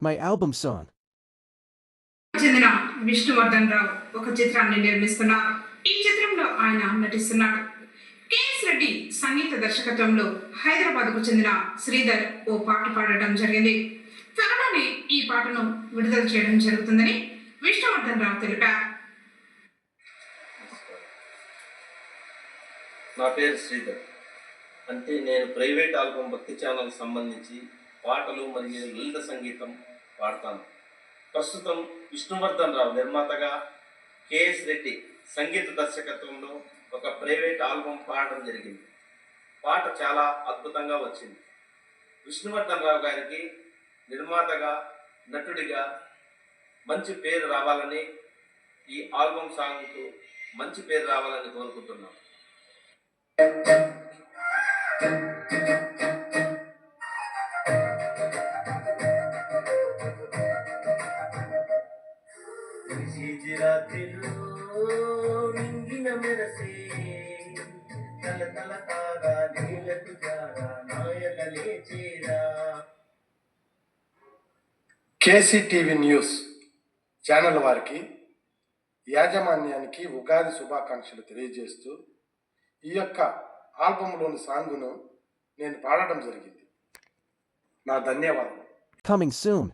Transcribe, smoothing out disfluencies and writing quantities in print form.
My album song. చెందిన విష్ణువర్ధన్ రావు ఒక చిత్రాన్ని నిర్మిస్తున్నారు. ఈ చిత్రంలో ఆయన నటిస్తున్నాడు. కేఎస్ రెడ్డి సంగీత దర్శకత్వంలో హైదరాబాద్కు చెందిన శ్రీధర్ ఓ పాట పాడటం జరిగింది. త్వరలోనే ఈ పాటను విడుదల చేయడం జరుగుతుందని విష్ణువర్ధన్ రావు తెలిపారు. నా పేరు శ్రీధర్. అంటే నేను ప్రైవేట్ ఆల్బమ్ భక్తి ఛానల్ సంబంధించి పాటలు మరియు లలిత సంగీతం పాడతాను. ప్రస్తుతం విష్ణువర్ధన్ రావు నిర్మాతగా, కేఎస్ రెడ్డి సంగీత దర్శకత్వంలో ఒక ప్రైవేట్ ఆల్బమ్ పాడడం జరిగింది. పాట చాలా అద్భుతంగా వచ్చింది. విష్ణువర్ధన్ రావు గారికి నిర్మాతగా, నటుడిగా మంచి పేరు రావాలని, ఈ ఆల్బమ్ సాంగ్కు మంచి పేరు రావాలని కోరుకుంటున్నాను. నింగిన మెరసే తల తల తాగా నీలకు జారా నాయకలే చేరా. కేసీటీవీ న్యూస్ ఛానల్ వారికి, యాజమాన్యానికి ఉగాది శుభాకాంక్షలు తెలియజేస్తూ ఈ యొక్క ఆల్బమ్లోని సాంగును నేను పాడటం జరిగింది. నా ధన్యవాదాలు. Coming soon.